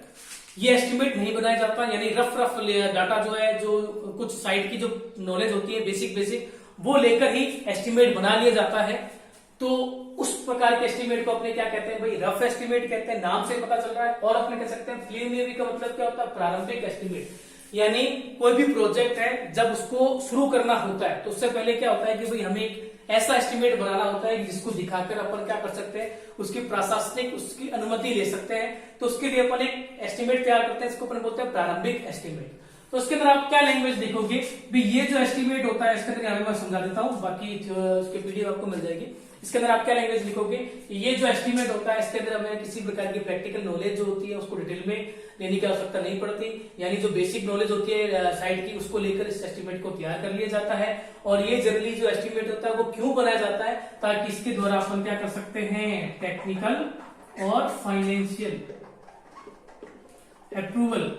ये एस्टिमेट नहीं बनाया जाता। यानी रफ डाटा जो है, जो कुछ साइट की जो नॉलेज होती है बेसिक वो लेकर ही एस्टिमेट बना लिया जाता है। तो उस प्रकार के एस्टिमेट को अपने क्या कहते हैं भाई, रफ एस्टिमेट कहते हैं, नाम से पता चल रहा है। और अपने कह सकते हैं प्रीलिमिनरी का मतलब क्या होता है, प्रारंभिक एस्टिमेट, यानी कोई भी प्रोजेक्ट है जब उसको शुरू करना होता है तो उससे पहले क्या होता है कि भाई हमें एक ऐसा एस्टिमेट बनाना होता है जिसको दिखाकर अपन क्या कर सकते हैं, उसकी प्रशासनिक उसकी अनुमति ले सकते हैं। तो उसके लिए अपन एक एस्टिमेट तैयार करते हैं, इसको अपन बोलते हैं प्रारंभिक एस्टिमेट। तो उसके अंदर आप क्या लैंग्वेज लिखोगे भी, ये जो एस्टिमेट होता है इसके अंदर मैं समझा देता हूँ, बाकी उसके पीडीएफ आपको मिल जाएगी। इसके अंदर आप क्या लैंग्वेज लिखोगे, ये जो एस्टिमेट होता है इसके अंदर हमें किसी प्रकार की प्रैक्टिकल नॉलेज जो होती है उसको डिटेल में लेने की आवश्यकता नहीं पड़ती, यानी जो बेसिक नॉलेज होती है साइट की उसको लेकर इस एस्टिमेट को तैयार कर लिया जाता है। और ये जनरली जो एस्टिमेट होता है वो क्यों बनाया जाता है, ताकि इसके द्वारा अपन क्या कर सकते हैं, टेक्निकल और फाइनेंशियल अप्रूवल,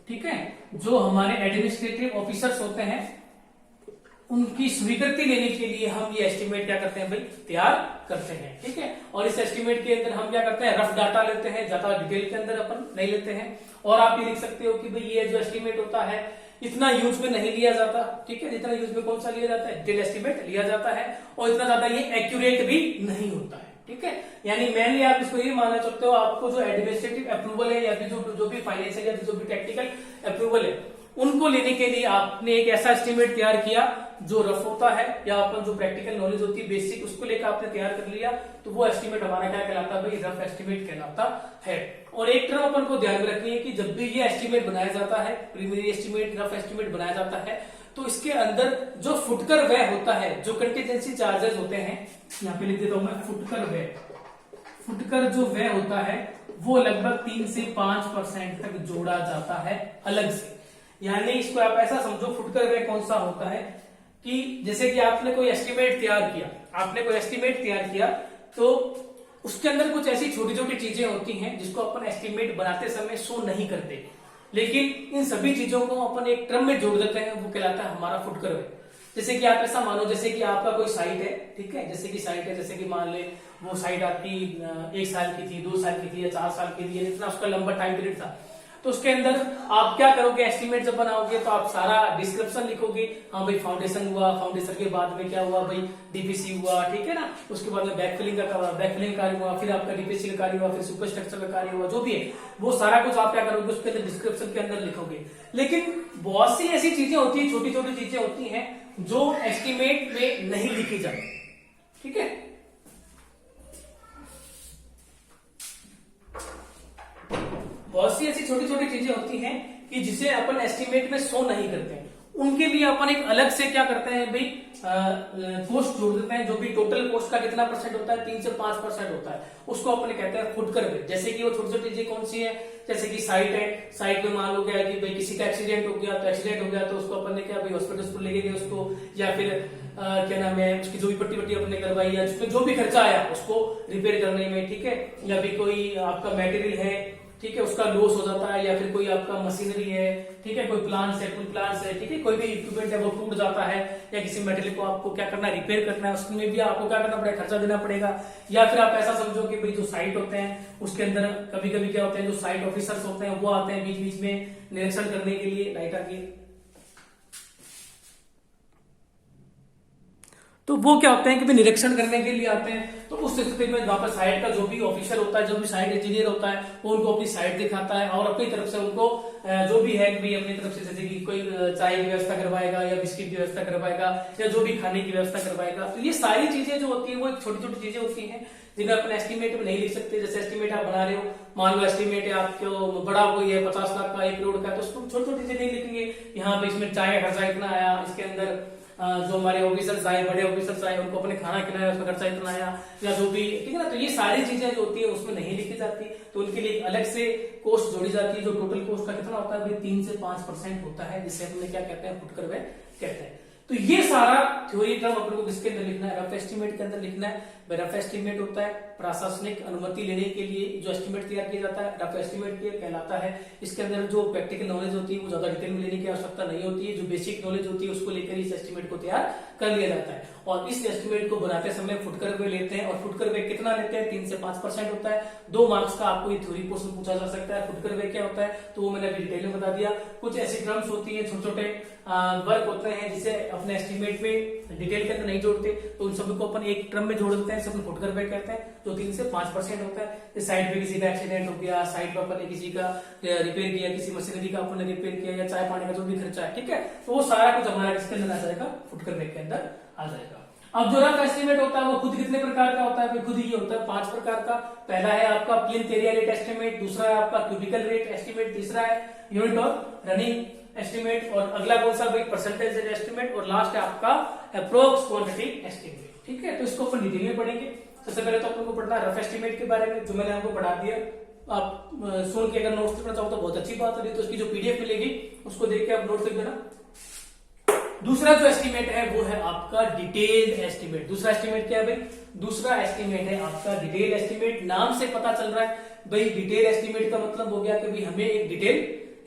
ठीक है, जो हमारे एडमिनिस्ट्रेटिव ऑफिसर्स होते हैं उनकी स्वीकृति लेने के लिए हम ये एस्टिमेट क्या करते हैं भाई, तैयार करते हैं, ठीक है। और इस एस्टिमेट के अंदर हम क्या करते हैं, रफ डाटा लेते हैं, ज्यादा डिटेल के अंदर अपन नहीं लेते हैं। और आप ये लिख सकते हो कि भाई ये जो एस्टिमेट होता है इतना यूज में नहीं लिया जाता, ठीक है, जितना यूज में कौन सा लिया जाता है, डिटेल एस्टिमेट लिया जाता है, और इतना ज्यादा ये एक्यूरेट भी नहीं होता है, ठीक है। यानी मेनली आप इसको ये मानना सकते हो, आपको जो एडमिनिस्ट्रेटिव अप्रूवल है या फिर जो भी फाइनेंशियल या जो भी टेक्निकल अप्रूवल है उनको लेने के लिए आपने एक ऐसा एस्टिमेट तैयार किया जो रफ होता है, या अपन जो प्रैक्टिकल नॉलेज होती है बेसिक उसको लेकर आपने तैयार कर लिया, तो वो एस्टिमेट हमारा क्या कहलाता है भाई, रफ एस्टिमेट कहलाता है। और एक टर्म अपन को ध्यान में रखनी है कि जब भी ये एस्टिमेट बनाया जाता है, प्रीलिमिनरी एस्टिमेट, रफ एस्टिमेट बनाया जाता है, तो इसके अंदर जो फुटकर व्यय होता है, जो कंटीजेंसी चार्जेस होते हैं, यहाँ पे लिख देता हूं मैं, फुटकर जो व्यय होता है वो लगभग 3 से 5% तक जोड़ा जाता है अलग से। यानी इसको आप ऐसा समझो, फुटकर व्यय कौन सा होता है कि जैसे कि आपने कोई एस्टिमेट तैयार किया, तो उसके अंदर कुछ ऐसी छोटी छोटी चीजें होती हैं जिसको अपन एस्टिमेट बनाते समय शो नहीं करते, लेकिन इन सभी चीजों को अपन एक क्रम में जोड़ देते हैं, वो कहलाता है हमारा फुटकर व्यय। जैसे कि आप ऐसा मानो, जैसे कि आपका कोई साइट है, ठीक है, जैसे कि मान ले वो साइट आपकी 1 साल की थी, 2 साल की थी या 4 साल की थी, इतना उसका लंबा टाइम पीरियड था। तो उसके अंदर आप क्या करोगे, एस्टिमेट जब बनाओगे तो आप सारा डिस्क्रिप्शन लिखोगे, हाँ भाई फाउंडेशन हुआ, फाउंडेशन के बाद में क्या हुआ भाई, डीपीसी हुआ, ठीक है ना, उसके बाद में बैकफिलिंग कार्य हुआ, फिर आपका डीपीसी का कार्य हुआ, फिर सुपर स्ट्रक्चर का कार्य हुआ, जो भी है वो सारा कुछ आप क्या करोगे उसके अंदर डिस्क्रिप्शन के अंदर लिखोगे। लेकिन बहुत सी ऐसी चीजें होती है, छोटी छोटी चीजें होती हैं जो एस्टिमेट में नहीं लिखी जाती, ठीक है। बहुत सी ऐसी छोटी छोटी चीजें होती हैं कि जिसे अपन एस्टिमेट में शो नहीं करते हैं, उनके लिए अपन एक अलग से क्या करते हैं भाई, कोस्ट जोड़ देते हैं। जो भी टोटल कोस्ट का कितना परसेंट होता है, 3 से 5% होता है, उसको अपन कहते हैं फुटकर वेट। जैसे कि वो छोटी छोटी चीजें कौन सी है, जैसे कि साइट है, साइट में मान लो क्या है कि भाई किसी का एक्सीडेंट हो गया, तो एक्सीडेंट हो गया तो उसको अपन ने क्या भाई हॉस्पिटल लेके गए उसको, या फिर क्या नाम है उसकी जो भी पट्टी वट्टी अपने करवाई, या जिसमें जो भी खर्चा आया उसको रिपेयर करने में, ठीक है। या फिर कोई आपका मटेरियल है, ठीक है, उसका लॉस हो जाता है, या फिर कोई आपका मशीनरी है, ठीक है, कोई प्लांट्स है, ठीक है, कोई भी इक्विपमेंट है वो टूट जाता है, या किसी मटेरियल को आपको क्या करना है, रिपेयर करना है, उसमें भी आपको क्या करना पड़ेगा, खर्चा देना पड़ेगा। या फिर आप ऐसा समझो कि भाई जो साइट होते हैं उसके अंदर कभी कभी क्या होते हैं, जो साइट ऑफिसर्स होते हैं वो आते हैं बीच बीच में निरीक्षण करने के लिए, लाइट आ गई, तो वो क्या होते हैं कि निरीक्षण करने के लिए आते हैं। तो उस स्थिति में वहां पर साइट का जो भी ऑफिसर होता है, जो भी साइट इंजीनियर होता है, वो उनको अपनी साइट दिखाता है और अपनी तरफ से उनको जो भी है कि अपनी तरफ से जैसे कि कोई चाय की व्यवस्था करवाएगा, या बिस्किट की व्यवस्था करवाएगा, या जो भी खाने की व्यवस्था करवाएगा। तो ये सारी चीजें जो होती है वो छोटी छोटी चीजें होती हैं जिन्हें अपन एस्टिमेट में नहीं लिख सकते। जैसे एस्टिमेट आप बना रहे हो, मान लो एस्टिमेट है आपको बड़ा कोई है 50 लाख का, 1 करोड़ का, तो उसको छोटी छोटी चीजें नहीं लिखेंगे, यहाँ पे इसमें चाय का खर्चा इतना आया, इसके अंदर जो हमारे ऑफिसर्स आए, बड़े ऑफिसर्स आए, उनको अपने खाना खिलाया, उसका खर्चा इतना आया, या जो भी, ठीक है ना। तो ये सारी चीजें जो होती है उसमें नहीं लिखी जाती, तो उनके लिए अलग से कोस्ट जोड़ी जाती है। जो टोटल कोस्ट का कितना होता है भाई, 3 से 5% होता है, जिसे हमने क्या कहते हैं, फुटकर वेट कहते हैं। तो ये सारा थ्योरी टर्म अपन को किसके अंदर लिखना है, रफ एस्टिमेट के अंदर लिखना है। रफ एस्टिमेट होता है प्रशासनिक अनुमति लेने के लिए जो एस्टिमेट तैयार किया जाता है, रफ एस्टिमेट कहलाता है। इसके अंदर जो प्रैक्टिकल नॉलेज होती है वो ज्यादा डिटेल में लेने की आवश्यकता नहीं होती है, जो बेसिक नॉलेज होती है उसको लेकर इस एस्टिमेट को तैयार कर लिया जाता है। और इस एस्टिमेट को बनाते समय फुटकर वे लेते हैं, और फुटकर वे कितना लेते हैं, 3 से 5% होता है। 2 मार्क्स का आपको ये थ्योरी पोर्शन पूछा जा सकता है। फुटकर वे क्या होता है तो वो मैंने अभी डिटेल में बता दिया। कुछ ऐसी टर्म्स होती है, छोटे छोटे वर्क होते हैं जिसे अपने एस्टिमेट में डिटेल के अंदर नहीं जोड़ते, तो उन सभी को अपन एक टर्म में जोड़ देते हैं, सब फुटकर वेट कहते हैं, जो 3 से 5% होता है। साइट पे किसी का एक्सीडेंट हो गया, साइट पर अपन ने किसी का रिपेयर किया, किसी मशीनरी का अपन ने रिपेयर किया, या चाय पानी का जो भी खर्चा है, ठीक है, तो वो सारा कुछ हमारा किसके अंदर आ जाएगा, फुटकर वेट के अंदर आ जाएगा। अब जो रफ एस्टिमेट होता है वो खुद कितने प्रकार का होता है, खुद ही होता है 5 प्रकार का। पहला है आपका प्लिंथ एरिया रेट एस्टिमेट, दूसरा है आपका क्यूबिकल रेट एस्टिमेट, तीसरा है यूनिट ऑफ रनिंग एस्टिमेट, और अगला कौन सा भाई, परसेंटेज एस्टिमेट, और लास्ट है आपका अप्रोक्स क्वांटिटी एस्टिमेट। ठीक है, तो इसको अपन डिटेल में पढ़ेंगे। सबसे पहले तो अपन को पढ़ना रफ एस्टिमेट के बारे में, जो मैंने आपको पढ़ा दिया। आप सुन के अगर नोट्स लिखना चाहो तो बहुत अच्छी बात है, तो उसकी जो पीडीएफ मिलेगी उसको देख के आप नोट्स लिख देना। दूसरा जो एस्टिमेट है वो है आपका डिटेल्ड एस्टिमेट। दूसरा एस्टिमेट क्या है भाई, दूसरा एस्टिमेट है आपका डिटेल एस्टिमेट। नाम से पता चल रहा है भाई, डिटेल एस्टिमेट का मतलब हो गया कि भाई हमें एक डिटेल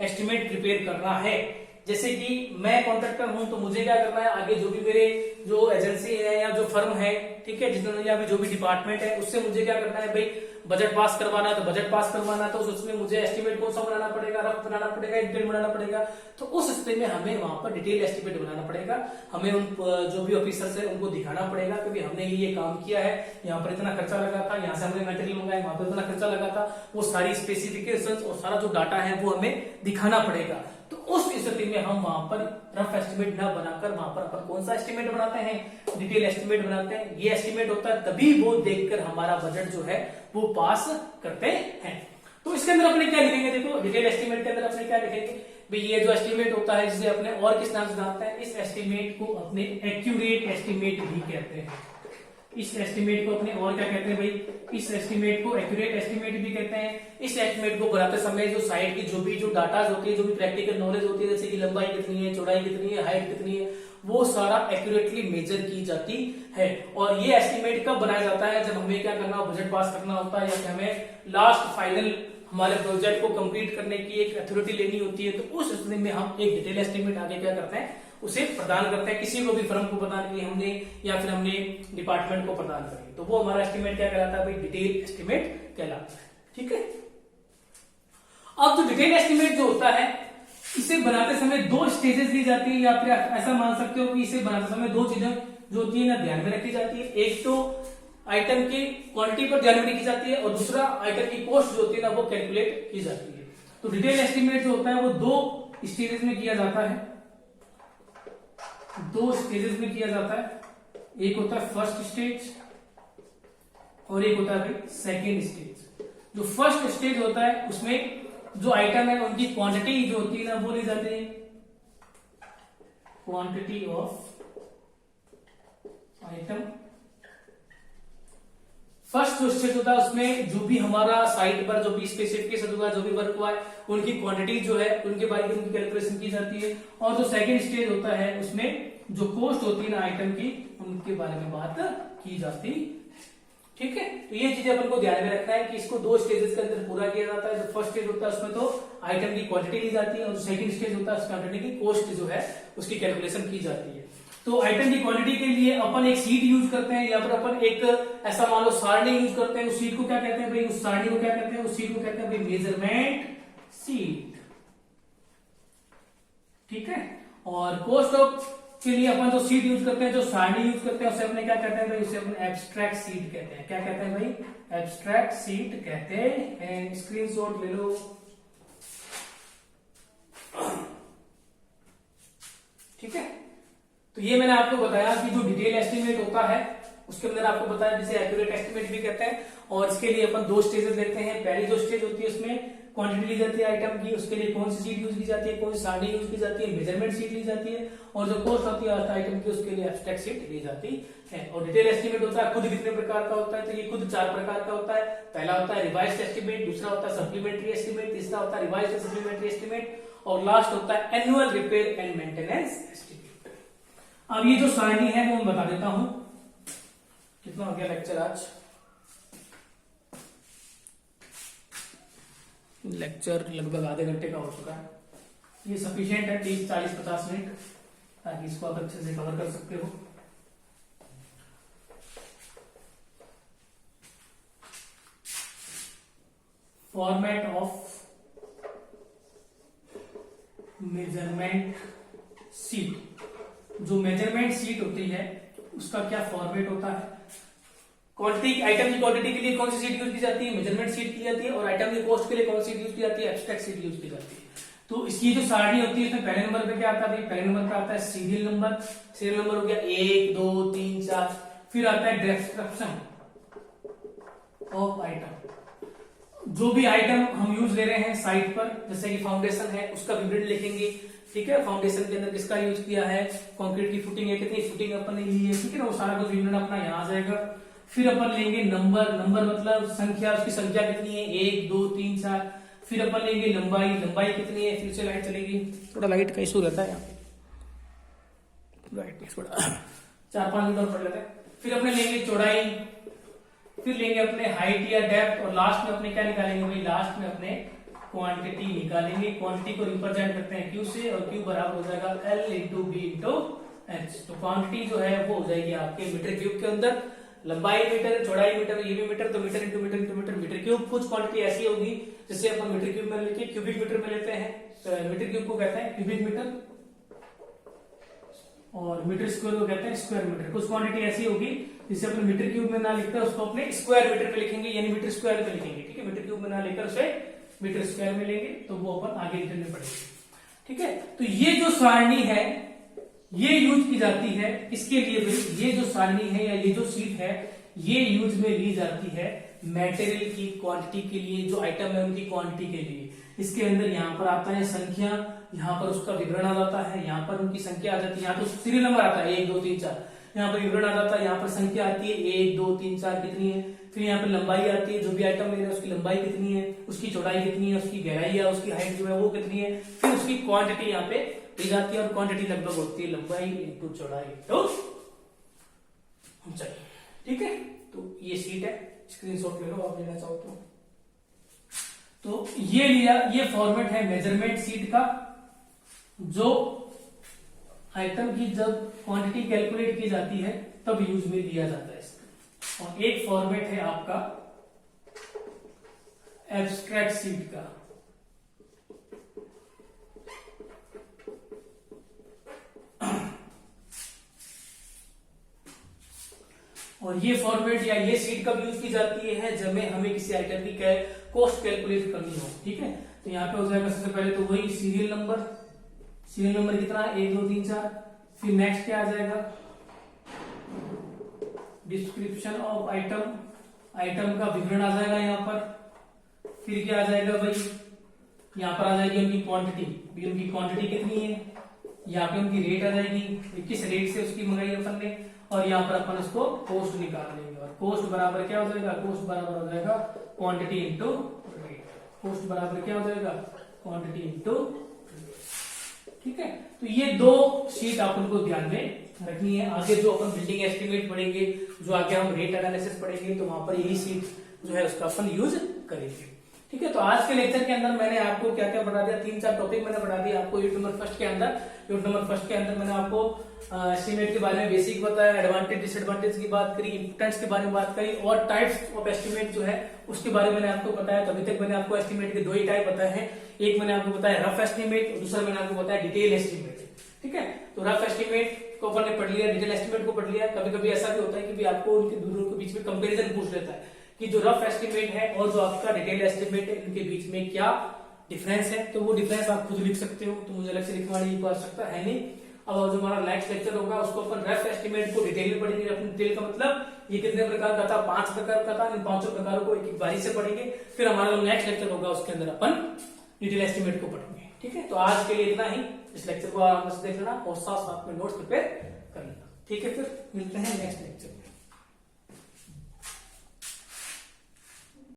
एस्टिमेट प्रिपेयर करना है। जैसे कि मैं कॉन्ट्रैक्टर हूं तो मुझे क्या करना है, आगे जो भी मेरे जो एजेंसी है या जो फर्म है, ठीक है, जिसमें या जो भी डिपार्टमेंट है, उससे मुझे क्या करना है भाई, बजट पास करवाना है तो बजट पास करवाना है, तो उसमें मुझे एस्टिमेट कौन सा बनाना पड़ेगा, रफ बनाना पड़ेगा, डिटेल बनाना पड़ेगा। तो उस स्थिति में हमें वहां पर डिटेल एस्टिमेट बनाना पड़ेगा। हमें उन जो भी ऑफिसर्स है उनको दिखाना पड़ेगा कि हमने ये काम किया है, यहाँ पर इतना खर्चा लगा था, यहाँ से हमने मटेरियल मंगाया, वहां पर इतना खर्चा लगा था। वो सारी स्पेसिफिकेशंस और सारा जो डाटा है वो हमें दिखाना पड़ेगा। तो उस स्थिति में हम वहां पर रफ एस्टिमेट ना बनाकर वहां पर अपन कौन सा एस्टिमेट बनाते हैं, डिटेल एस्टिमेट बनाते हैं। ये एस्टिमेट होता है तभी वो देखकर हमारा बजट जो है वो पास करते हैं। तो इसके अंदर अपने क्या लिखेंगे, देखो डिटेल एस्टिमेट के अंदर अपने क्या लिखेंगे भाई, ये जो एस्टिमेट होता है जिसे अपने और किस नाम से जानते हैं, इस एस्टिमेट को अपने एक्यूरेट एस्टिमेट भी कहते हैं। इस एस्टिमेट को अपने और क्या कहते हैं भाई, इस एस्टिमेट को एक्यूरेट एस्टिमेट भी कहते हैं। इस एस्टिमेट को बनाते समय जो साइट की जो डाटा होती है, जो भी प्रैक्टिकल नॉलेज होती है, जैसे कि लंबाई कितनी है, चौड़ाई कितनी है, हाइट कितनी है, वो सारा एक्यूरेटली मेजर की जाती है। और ये एस्टिमेट कब बनाया जाता है, जब हमें क्या करना, बजट पास करना होता है, या फिर हमें लास्ट फाइनल हमारे प्रोजेक्ट को कंप्लीट करने की एक अथॉरिटी लेनी होती है। तो उस स्थिति में हम एक डिटेल एस्टिमेट आगे क्या करते हैं, उसे प्रदान करते हैं, किसी को भी फर्म को प्रदान किए हमने, या फिर हमने डिपार्टमेंट को प्रदान करेंगे, तो वो हमारा एस्टिमेट क्या कहलाता है भाई, डिटेल एस्टिमेट कहलाता है। ठीक है, अब जो डिटेल एस्टिमेट जो होता है, इसे बनाते समय 2 स्टेजेस दी जाती है, या फिर ऐसा मान सकते हो कि इसे बनाते समय 2 चीजें जो होती है ना ध्यान में रखी जाती है। एक तो आइटम की क्वांटिटी पर ध्यान में रखी जाती है, और दूसरा आइटम की कॉस्ट जो होती है ना वो कैलकुलेट की जाती है। तो डिटेल एस्टिमेट जो होता है वो 2 स्टेजेस में किया जाता है, 2 स्टेजेस में किया जाता है। एक होता है फर्स्ट स्टेज और एक होता है भाई सेकेंड स्टेज। जो फर्स्ट स्टेज होता है उसमें जो आइटम है उनकी क्वांटिटी जो होती है ना वो ली जाती है, क्वांटिटी ऑफ आइटम। फर्स्ट जो स्टेज होता है उसमें जो भी हमारा साइट पर जो भी स्पेसिफिकेशन हुआ, जो भी वर्क हुआ है, उनकी क्वांटिटी जो है उनके बारे में उनकी कैलकुलेशन की जाती है। और जो सेकंड स्टेज होता है उसमें जो कॉस्ट होती है ना आइटम की, उनके बारे में बात की जाती। ठीक है, तो ये चीजें अपन को ध्यान में रखना है कि इसको दो स्टेजेस के अंदर पूरा किया जाता है। जो फर्स्ट स्टेज होता है उसमें तो आइटम की क्वांटिटी ली जाती है, और जो सेकंड स्टेज होता है उसकी क्वांटिटी की कॉस्ट जो है उसकी कैलकुलेशन की जाती है। तो आइटम की क्वांटिटी के लिए अपन एक सीट यूज करते हैं, या फिर अपन एक ऐसा मान लो सारणी यूज करते हैं। उस सीट को क्या कहते हैं भाई, उस सारणी को क्या कहते हैं, उस सीट को कहते हैं भाई मेजरमेंट सीट। ठीक है, और कॉस्ट ऑफ के लिए अपन जो सीट यूज करते हैं, जो सारणी यूज करते हैं, उसे अपने क्या कहते हैं भाई, उसे अपन एब्स्ट्रैक्ट सीट कहते हैं। क्या कहते हैं भाई, एब्स्ट्रैक्ट सीट कहते हैं। स्क्रीनशॉट ले लो। ठीक है, तो ये मैंने आपको बताया कि जो डिटेल एस्टिमेट होता है उसके अंदर आपको बताया जिसे एक्यूरेट एस्टिमेट भी कहते हैं। और इसके लिए अपन दो स्टेजेस लेते हैं। पहली जो स्टेज होती है उसमें क्वांटिटी ली जाती है आइटम की, उसके लिए कौन सी सीट यूज की जाती है, कौन सी सारणी यूज की जाती है, मेजरमेंट सीट ली जाती है। और जो कॉस्ट होती है आइटम की, उसके लिए एब्स्ट्रैक्ट सीट ली जाती है। और डिटेल एस्टिमेट होता है खुद कितने प्रकार का होता है, तो ये खुद 4 प्रकार का होता है। पहला होता है रिवाइज्ड एस्टिमेट, दूसरा होता है सप्लीमेंट्री एस्टिमेट, तीसरा होता है रिवाइज्ड सप्लीमेंट्री एस्टिमेट, और लास्ट होता है annual repair and maintenance estimate. अब ये जो सारणी है वो मैं बता देता हूं। कितना हो गया लेक्चर आज? लेक्चर लगभग आधे घंटे का हो चुका है। ये सफिशिएंट है, 30, 40, 50 मिनट, ताकि इसको आप अच्छे से कवर कर सकते हो। Format of measurement seat. जो मेजरमेंट सीट होती है उसका क्या फॉर्मेट होता है? क्वांटिटी, आइटम की क्वांटिटी के लिए कौन सी सीट यूज की जाती है, मेजरमेंट सीट की जाती है। और आइटम की कॉस्ट के लिए कौन सी यूज की जाती है, एब्स्ट्रैक्ट सीट यूज की जाती है। तो इसकी जो सारणी होती है इसमें पहले नंबर पे क्या आता है? पहले नंबर पे आता है सीरियल नंबर। सीरियल नंबर हो गया 1, 2, 3, 4। फिर आता है डिस्क्रिप्शन ऑफ आइटम। जो भी आइटम हम यूज ले रहे हैं साइट पर, जैसे कि फाउंडेशन है उसका विवरण लिखेंगे। ठीक है, फाउंडेशन के अंदर किसका यूज किया है, कंक्रीट की फुटिंग है, कितनी फुटिंग अपन ने ली है। ठीक है ना, वो सारा कुछ विवरण अपना यहाँ आ जाएगा। फिर अपन लेंगे नंबर, नंबर मतलब संख्या, उसकी संख्या कितनी है, 1, 2, 3, 4। फिर अपन लेंगे लंबाई, लंबाई कितनी है। फिर से लाइट चलेगी, थोड़ा लाइट का इशू रहता है यहाँ पे, ब्राइटनेस थोड़ा 4-5 मिनट और पड़ लेते हैं। फिर अपने लेंगे चौड़ाई, फिर लेंगे अपने हाइट या डेप्थ, और लास्ट में अपने क्या निकालेंगे भाई, लास्ट में अपने क्वांटिटी निकालेंगे। क्वांटिटी को रिप्रेजेंट करते हैं क्यू से, और क्यू बराबर हो जाएगा L into B into H. तो क्वांटिटी जो है वो हो जाएगी आपके मीटर क्यूब के अंदर। लंबाई मीटर, चौड़ाई मीटर, ये भी मीटर, तो metre into metre into metre, metre cube. कुछ क्वांटिटी ऐसी होगी जिसे अपन मीटर क्यूब में लेके क्यूबिक मीटर में लेते हैं, तो मीटर क्यूब को कहते हैं क्यूबिक मीटर, और मीटर स्क्वायर को कहते हैं स्क्वायर मीटर। कुछ क्वांटिटी ऐसी होगी जिसे अपन मीटर क्यूब में ना लिखते हैं, उसको अपने स्क्वायर मीटर पे लिखेंगे, यानी मीटर स्क्वायर पे लिखेंगे। ठीक है, मीटर क्यूब में ना लेकर उसे मीटर स्क्वायर में लेंगे, तो वो अपन आगे डिटेल में पढ़ेंगे। ठीक है, तो ये जो सारणी है ये यूज की जाती है इसके लिए भाई, ये जो सारणी है या ये जो सीट है ये यूज में ली जाती है मटेरियल की क्वांटिटी के लिए, जो आइटम है उनकी क्वांटिटी के लिए। इसके अंदर यहाँ पर आता है संख्या, यहाँ पर उसका विवरण आ जाता है, यहाँ पर उनकी संख्या आ जाती है, यहाँ तो सीरियल नंबर आता है 1, 2, 3, 4, यहाँ पर विवरण आ जाता है, यहाँ पर संख्या आती है 1, 2, 3, 4 कितनी है। फिर यहाँ पर लंबाई आती है, जो भी आइटम ले रहे हैं उसकी लंबाई कितनी है, उसकी चौड़ाई कितनी है, उसकी गहराई या उसकी हाइट जो है वो कितनी है। फिर उसकी क्वांटिटी यहाँ पे दी जाती है, और क्वांटिटी लगभग होती है लंबाई इंटू चौड़ाई इंटू ऊंचाई। ठीक है, तो ये सीट है, स्क्रीनशॉट ले लो आप लेना चाहो तो ये लिया, ये फॉर्मेट है मेजरमेंट सीट का, जो आइटम की जब क्वांटिटी कैलकुलेट की जाती है तब यूज में लिया जाता है इसका। और एक फॉर्मेट है आपका एब्स्ट्रैक्ट सीट का। और ये फॉर्मेट या ये सीट कब यूज की जाती है, जब हमें किसी आइटम की कॉस्ट कैलकुलेट करनी हो। ठीक है, तो यहाँ पे हो जाएगा सबसे पहले तो वही सीरियल नंबर। सीरियल नंबर कितना, 1, 2, 3, 4। फिर नेक्स्ट क्या आ जाएगा, डिस्क्रिप्शन ऑफ आइटम, आइटम का विवरण आ जाएगा यहाँ पर। फिर क्या आ जाएगा भाई, यहाँ पर आ जाएगी उनकी क्वांटिटी, उनकी क्वांटिटी कितनी है, यहाँ पे उनकी रेट आ जाएगी, किस रेट से उसकी मंगाई अपन ने, और यहाँ पर अपन उसको कोस्ट निकाल लेंगे। और कोस्ट बराबर क्या हो जाएगा, कोस्ट बराबर हो जाएगा क्वांटिटी इंटू रेट। कोस्ट बराबर क्या हो जाएगा, क्वांटिटी इंटू रेट। ठीक है, तो ये दो शीट आप उनको ध्यान में रखनी है। आगे जो अपन बिल्डिंग एस्टिमेट पढ़ेंगे, जो आगे हम रेट एनालिसिस पढ़ेंगे, तो वहां पर यही शीट जो है उसका अपन यूज करेंगे। ठीक है, तो आज के लेक्चर के अंदर मैंने आपको क्या क्या पढ़ा दिया, 3-4 टॉपिक मैंने पढ़ा दिया आपको। यूनिट नंबर फर्स्ट के अंदर मैंने आपको एस्टिमेट के बारे में बेसिक बताया, एडवांटेज डिसएडवांटेज की बात करी, इंपोर्टेंस के बारे में बात करी, और टाइप्स ऑफ एस्टिमेट जो है उसके बारे में मैंने आपको बताया। तो अभी तक मैंने आपको एस्टिमेट के दो ही टाइप बताए हैं, एक मैंने आपको बताया रफ एस्टिमेट, दूसरा मैंने आपको बताया डिटेल एस्टिमेट। ठीक है, तो रफ एस्टिमेट को अपन ने पढ़ लिया, डिटेल एस्टिमेट को पढ़ लिया। कभी कभी ऐसा भी होता है कि भी आपको उनके दोनों के बीच में कंपैरिजन पूछ लेता है कि जो रफ एस्टिमेट है और जो आपका डिटेल एस्टिमेट है, इनके बीच में क्या डिफरेंस है। तो वो डिफरेंस आप खुद लिख सकते हो, तो मुझे अलग से लिखने वाली आवश्यकता है नहीं। अब जो हमारा नेक्स्ट लेक्चर होगा उसको अपन रफ एस्टिमेट को डिटेल में पढ़ेंगे। रफ डिटेल का मतलब ये कितने प्रकार का था, 5 प्रकार का था। इन 5 प्रकारों को एक एक बारी से पढ़ेंगे। फिर हमारा जो नेक्स्ट लेक्चर होगा उसके अंदर अपन डिटेल एस्टिमेट को पढ़ेंगे। ठीक है, तो आज के लिए इतना ही। इस लेक्चर को आराम से देख लेना और साथ साथ में नोट्स प्रिपेयर कर लेना। ठीक है, फिर मिलते हैं नेक्स्ट लेक्चर में।